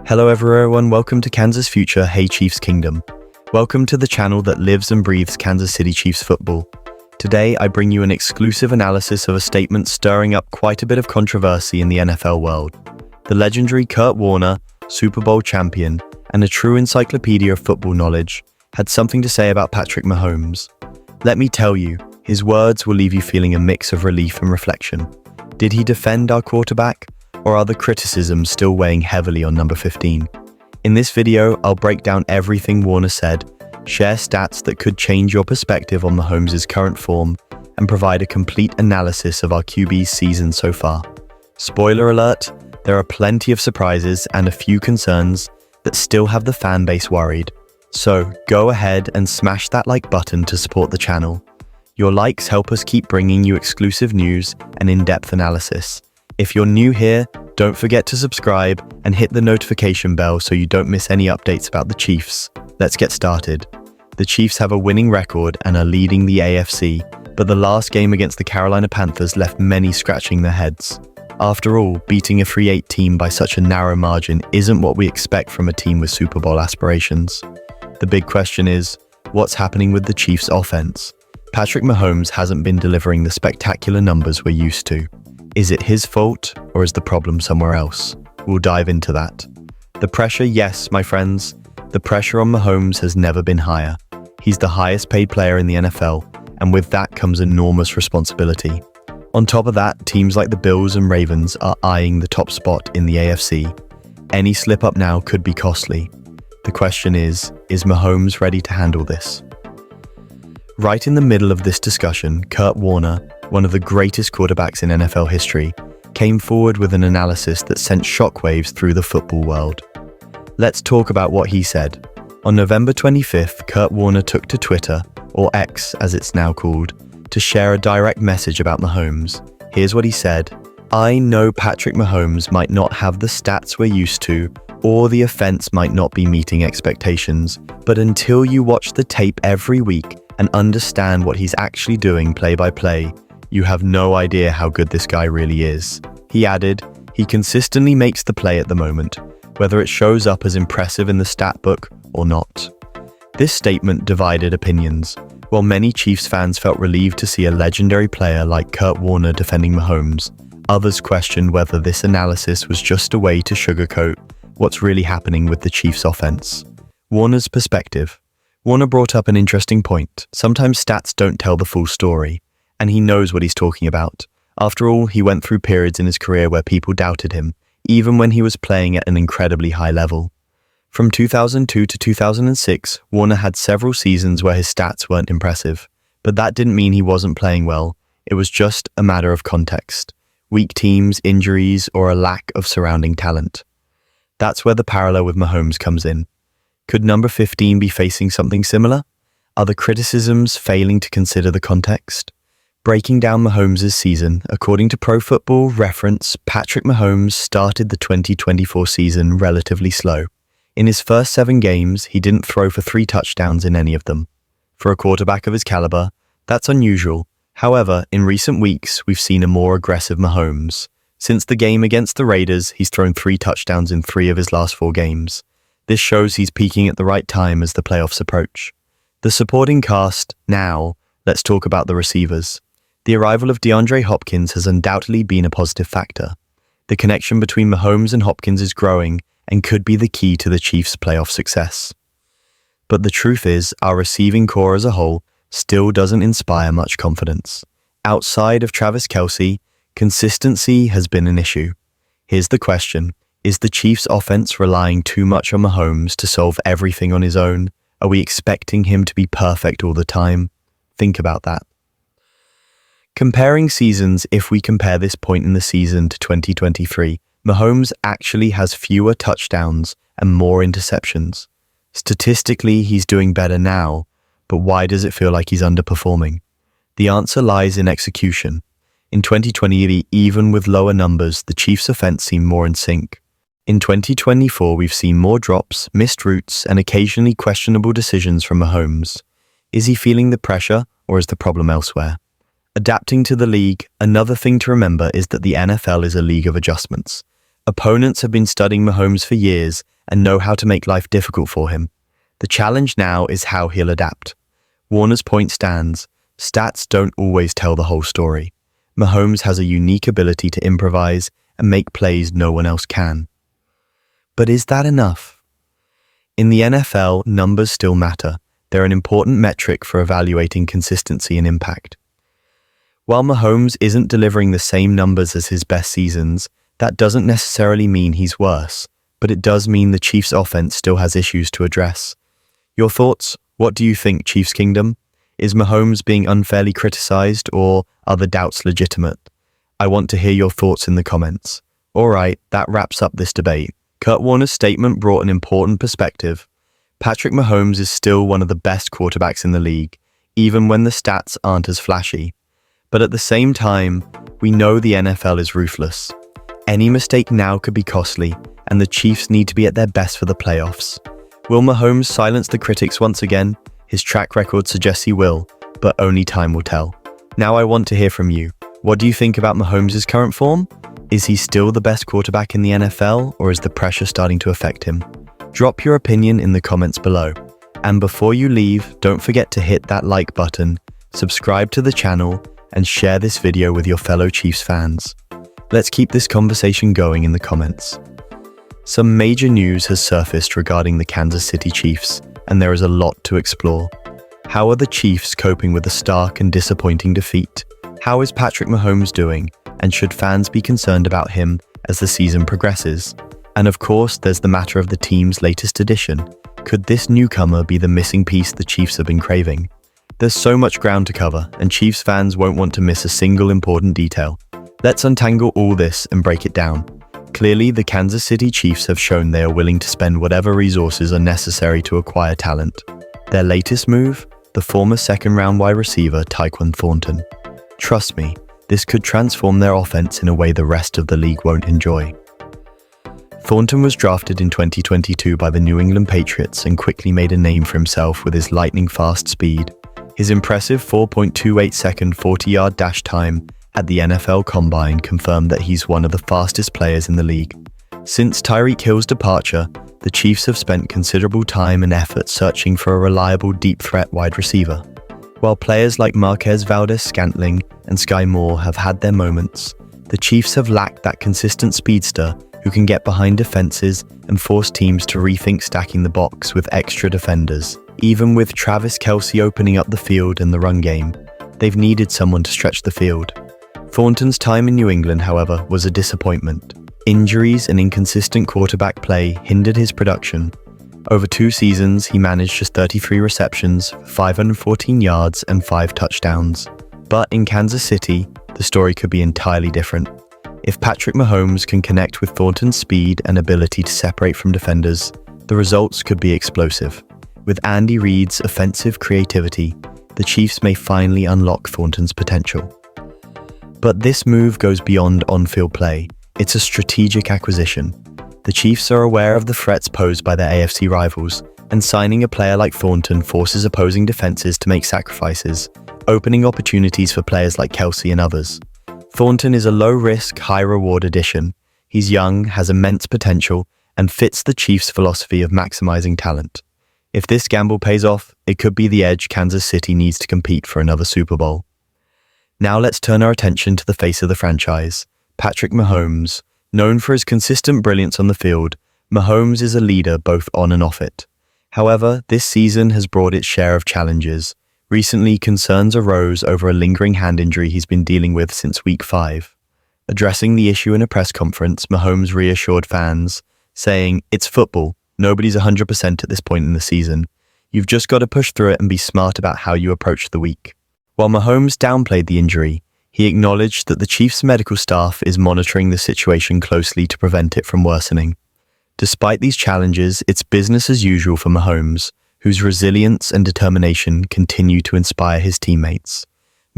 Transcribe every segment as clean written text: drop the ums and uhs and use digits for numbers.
Hello everyone, welcome to Kansas Future, Hey Chiefs Kingdom. Welcome to the channel that lives and breathes Kansas City Chiefs football. Today I bring you an exclusive analysis of a statement stirring up quite a bit of controversy in the NFL world. The legendary Kurt Warner, Super Bowl champion, and a true encyclopedia of football knowledge, had something to say about Patrick Mahomes. Let me tell you, his words will leave you feeling a mix of relief and reflection. Did he defend our quarterback? Or are the criticisms still weighing heavily on number 15? In this video, I'll break down everything Warner said, share stats that could change your perspective on Mahomes' current form, and provide a complete analysis of our QB's season so far. Spoiler alert, there are plenty of surprises and a few concerns that still have the fan base worried. So go ahead and smash that like button to support the channel. Your likes help us keep bringing you exclusive news and in-depth analysis. If you're new here, don't forget to subscribe and hit the notification bell so you don't miss any updates about the Chiefs. Let's get started. The Chiefs have a winning record and are leading the AFC, but the last game against the Carolina Panthers left many scratching their heads. After all, beating a free 8 team by such a narrow margin isn't what we expect from a team with Super Bowl aspirations. The big question is, what's happening with the Chiefs' offense? Patrick Mahomes hasn't been delivering the spectacular numbers we're used to. Is it his fault, or is the problem somewhere else? We'll dive into that. The pressure, yes, my friends. The pressure on Mahomes has never been higher. He's the highest paid player in the NFL, and with that comes enormous responsibility. On top of that, teams like the Bills and Ravens are eyeing the top spot in the AFC. Any slip up now could be costly. The question is Mahomes ready to handle this? Right in the middle of this discussion, Kurt Warner, one of the greatest quarterbacks in NFL history, came forward with an analysis that sent shockwaves through the football world. Let's talk about what he said. On November 25th, Kurt Warner took to Twitter, or X as it's now called, to share a direct message about Mahomes. Here's what he said. I know Patrick Mahomes might not have the stats we're used to, or the offense might not be meeting expectations, but until you watch the tape every week and understand what he's actually doing play by play, you have no idea how good this guy really is. He added, he consistently makes the play at the moment, whether it shows up as impressive in the stat book or not. This statement divided opinions. While many Chiefs fans felt relieved to see a legendary player like Kurt Warner defending Mahomes, others questioned whether this analysis was just a way to sugarcoat what's really happening with the Chiefs' offense. Warner's perspective. Warner brought up an interesting point. Sometimes stats don't tell the full story, and he knows what he's talking about. After all, he went through periods in his career where people doubted him, even when he was playing at an incredibly high level. From 2002 to 2006, Warner had several seasons where his stats weren't impressive, but that didn't mean he wasn't playing well. It was just a matter of context. Weak teams, injuries, or a lack of surrounding talent. That's where the parallel with Mahomes comes in. Could number 15 be facing something similar? Are the criticisms failing to consider the context? Breaking down Mahomes' season, according to Pro Football Reference, Patrick Mahomes started the 2024 season relatively slow. In his first 7 games, he didn't throw for 3 touchdowns in any of them. For a quarterback of his caliber, that's unusual. However, in recent weeks, we've seen a more aggressive Mahomes. Since the game against the Raiders, he's thrown 3 touchdowns in 3 of his last 4 games. This shows he's peaking at the right time as the playoffs approach. The supporting cast, now, let's talk about the receivers. The arrival of DeAndre Hopkins has undoubtedly been a positive factor. The connection between Mahomes and Hopkins is growing and could be the key to the Chiefs' playoff success. But the truth is, our receiving core as a whole still doesn't inspire much confidence. Outside of Travis Kelce, consistency has been an issue. Here's the question. Is the Chiefs' offense relying too much on Mahomes to solve everything on his own? Are we expecting him to be perfect all the time? Think about that. Comparing seasons, if we compare this point in the season to 2023, Mahomes actually has fewer touchdowns and more interceptions. Statistically, he's doing better now, but why does it feel like he's underperforming? The answer lies in execution. In 2020, even with lower numbers, the Chiefs' offense seemed more in sync. In 2024, we've seen more drops, missed routes, and occasionally questionable decisions from Mahomes. Is he feeling the pressure, or is the problem elsewhere? Adapting to the league, another thing to remember is that the NFL is a league of adjustments. Opponents have been studying Mahomes for years and know how to make life difficult for him. The challenge now is how he'll adapt. Warner's point stands. Stats don't always tell the whole story. Mahomes has a unique ability to improvise and make plays no one else can. But is that enough? In the NFL, numbers still matter. They're an important metric for evaluating consistency and impact. While Mahomes isn't delivering the same numbers as his best seasons, that doesn't necessarily mean he's worse, but it does mean the Chiefs' offense still has issues to address. Your thoughts? What do you think, Chiefs Kingdom? Is Mahomes being unfairly criticized, or are the doubts legitimate? I want to hear your thoughts in the comments. Alright, that wraps up this debate. Kurt Warner's statement brought an important perspective. Patrick Mahomes is still one of the best quarterbacks in the league, even when the stats aren't as flashy. But at the same time, we know the NFL is ruthless. Any mistake now could be costly, and the Chiefs need to be at their best for the playoffs. Will Mahomes silence the critics once again? His track record suggests he will, but only time will tell. Now I want to hear from you. What do you think about Mahomes' current form? Is he still the best quarterback in the NFL, or is the pressure starting to affect him? Drop your opinion in the comments below. And before you leave, don't forget to hit that like button, subscribe to the channel, and share this video with your fellow Chiefs fans. Let's keep this conversation going in the comments. Some major news has surfaced regarding the Kansas City Chiefs, and there is a lot to explore. How are the Chiefs coping with a stark and disappointing defeat? How is Patrick Mahomes doing, and should fans be concerned about him as the season progresses? And of course, there's the matter of the team's latest addition. Could this newcomer be the missing piece the Chiefs have been craving? There's so much ground to cover, and Chiefs fans won't want to miss a single important detail. Let's untangle all this and break it down. Clearly, the Kansas City Chiefs have shown they are willing to spend whatever resources are necessary to acquire talent. Their latest move? The former second-round wide receiver Tyquan Thornton. Trust me, this could transform their offense in a way the rest of the league won't enjoy. Thornton was drafted in 2022 by the New England Patriots and quickly made a name for himself with his lightning-fast speed. His impressive 4.28-second 40-yard dash time at the NFL Combine confirmed that he's one of the fastest players in the league. Since Tyreek Hill's departure, the Chiefs have spent considerable time and effort searching for a reliable deep threat wide receiver. While players like Marquez Valdes-Scantling and Sky Moore have had their moments, the Chiefs have lacked that consistent speedster who can get behind defenses and force teams to rethink stacking the box with extra defenders. Even with Travis Kelce opening up the field in the run game, they've needed someone to stretch the field. Thornton's time in New England, however, was a disappointment. Injuries and inconsistent quarterback play hindered his production. Over 2 seasons, he managed just 33 receptions, 514 yards, and 5 touchdowns. But in Kansas City, the story could be entirely different. If Patrick Mahomes can connect with Thornton's speed and ability to separate from defenders, the results could be explosive. With Andy Reid's offensive creativity, the Chiefs may finally unlock Thornton's potential. But this move goes beyond on-field play. It's a strategic acquisition. The Chiefs are aware of the threats posed by their AFC rivals, and signing a player like Thornton forces opposing defenses to make sacrifices, opening opportunities for players like Kelce and others. Thornton is a low-risk, high-reward addition. He's young, has immense potential, and fits the Chiefs' philosophy of maximizing talent. If this gamble pays off, it could be the edge Kansas City needs to compete for another Super Bowl. Now let's turn our attention to the face of the franchise, Patrick Mahomes. Known for his consistent brilliance on the field, Mahomes is a leader both on and off it. However, this season has brought its share of challenges. Recently, concerns arose over a lingering hand injury he's been dealing with since Week 5. Addressing the issue in a press conference, Mahomes reassured fans, saying, "It's football. Nobody's 100% at this point in the season. You've just got to push through it and be smart about how you approach the week." While Mahomes downplayed the injury, he acknowledged that the Chiefs' medical staff is monitoring the situation closely to prevent it from worsening. Despite these challenges, it's business as usual for Mahomes, whose resilience and determination continue to inspire his teammates.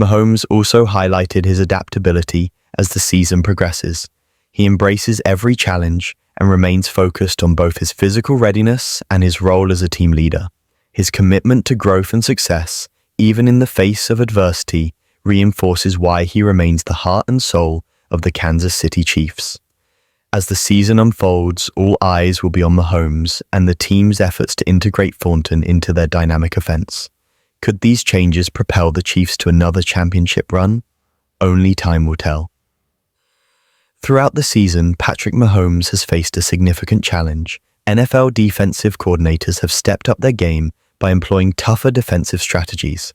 Mahomes also highlighted his adaptability as the season progresses. He embraces every challenge and remains focused on both his physical readiness and his role as a team leader. His commitment to growth and success, even in the face of adversity, reinforces why he remains the heart and soul of the Kansas City Chiefs. As the season unfolds, all eyes will be on Mahomes and the team's efforts to integrate Thornton into their dynamic offense. Could these changes propel the Chiefs to another championship run? Only time will tell. Throughout the season, Patrick Mahomes has faced a significant challenge. NFL defensive coordinators have stepped up their game by employing tougher defensive strategies.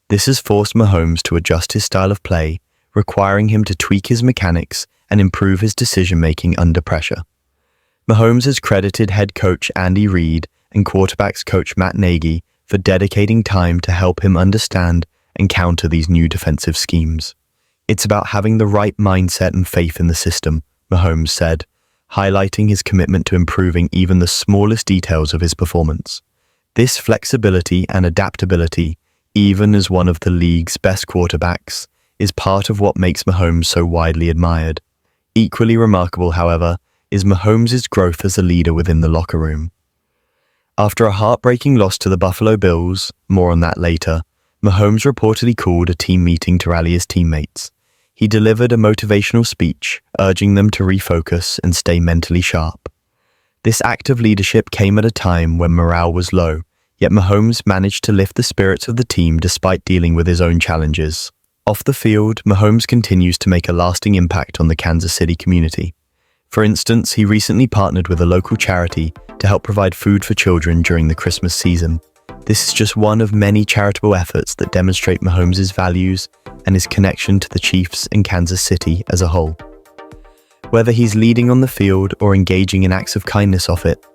This has forced Mahomes to adjust his style of play, requiring him to tweak his mechanics and improve his decision-making under pressure. Mahomes has credited head coach Andy Reid and quarterbacks coach Matt Nagy for dedicating time to help him understand and counter these new defensive schemes. It's about having the right mindset and faith in the system, Mahomes said, highlighting his commitment to improving even the smallest details of his performance. This flexibility and adaptability, even as one of the league's best quarterbacks, is part of what makes Mahomes so widely admired. Equally remarkable, however, is Mahomes' growth as a leader within the locker room. After a heartbreaking loss to the Buffalo Bills, more on that later, Mahomes reportedly called a team meeting to rally his teammates. He delivered a motivational speech, urging them to refocus and stay mentally sharp. This act of leadership came at a time when morale was low, yet Mahomes managed to lift the spirits of the team despite dealing with his own challenges. Off the field, Mahomes continues to make a lasting impact on the Kansas City community. For instance, he recently partnered with a local charity to help provide food for children during the Christmas season. This is just one of many charitable efforts that demonstrate Mahomes' values and his connection to the Chiefs and Kansas City as a whole. Whether he's leading on the field or engaging in acts of kindness off it,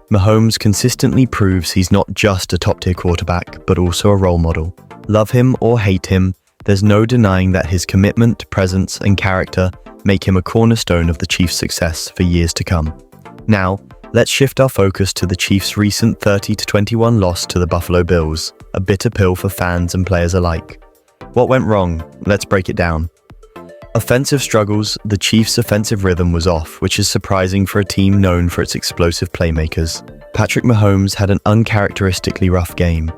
Mahomes consistently proves he's not just a top-tier quarterback, but also a role model. Love him or hate him, there's no denying that his commitment, presence, and character make him a cornerstone of the Chiefs' success for years to come. Now, let's shift our focus to the Chiefs' recent 30-21 loss to the Buffalo Bills, a bitter pill for fans and players alike. What went wrong? Let's break it down. Offensive struggles, the Chiefs' offensive rhythm was off, which is surprising for a team known for its explosive playmakers. Patrick Mahomes had an uncharacteristically rough game.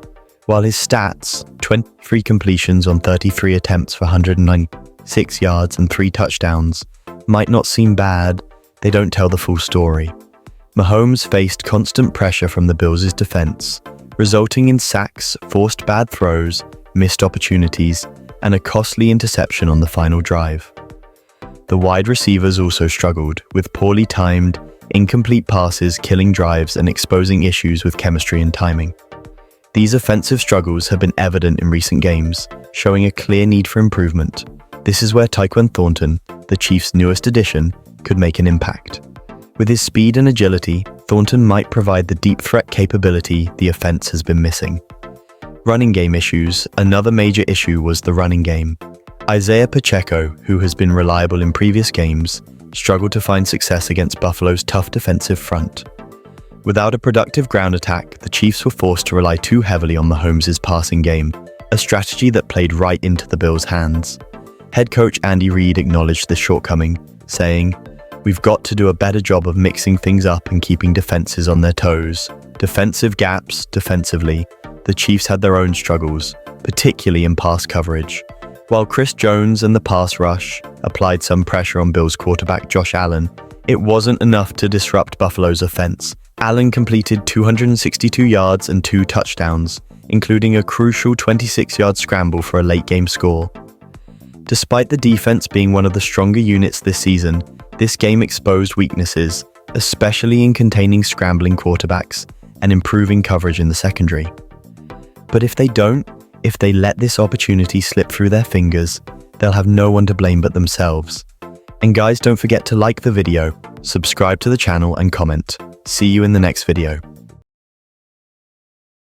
While his stats, 23 completions on 33 attempts for 196 yards and 3 touchdowns, might not seem bad, they don't tell the full story. Mahomes faced constant pressure from the Bills' defense, resulting in sacks, forced bad throws, missed opportunities, and a costly interception on the final drive. The wide receivers also struggled, with poorly timed, incomplete passes killing drives and exposing issues with chemistry and timing. These offensive struggles have been evident in recent games, showing a clear need for improvement. This is where Tyquan Thornton, the Chiefs' newest addition, could make an impact. With his speed and agility, Thornton might provide the deep threat capability the offense has been missing. Running game issues. Another major issue was the running game. Isaiah Pacheco, who has been reliable in previous games, struggled to find success against Buffalo's tough defensive front. Without a productive ground attack, the Chiefs were forced to rely too heavily on Mahomes' passing game, a strategy that played right into the Bills' hands. Head coach Andy Reid acknowledged this shortcoming, saying, "We've got to do a better job of mixing things up and keeping defenses on their toes. Defensive gaps, defensively, the Chiefs had their own struggles, particularly in pass coverage. While Chris Jones and the pass rush applied some pressure on Bills quarterback Josh Allen, it wasn't enough to disrupt Buffalo's offense. Allen completed 262 yards and 2 touchdowns, including a crucial 26-yard scramble for a late-game score. Despite the defense being one of the stronger units this season, this game exposed weaknesses, especially in containing scrambling quarterbacks and improving coverage in the secondary. But if they let this opportunity slip through their fingers, they'll have no one to blame but themselves. And guys, don't forget to like the video, subscribe to the channel and comment. See you in the next video.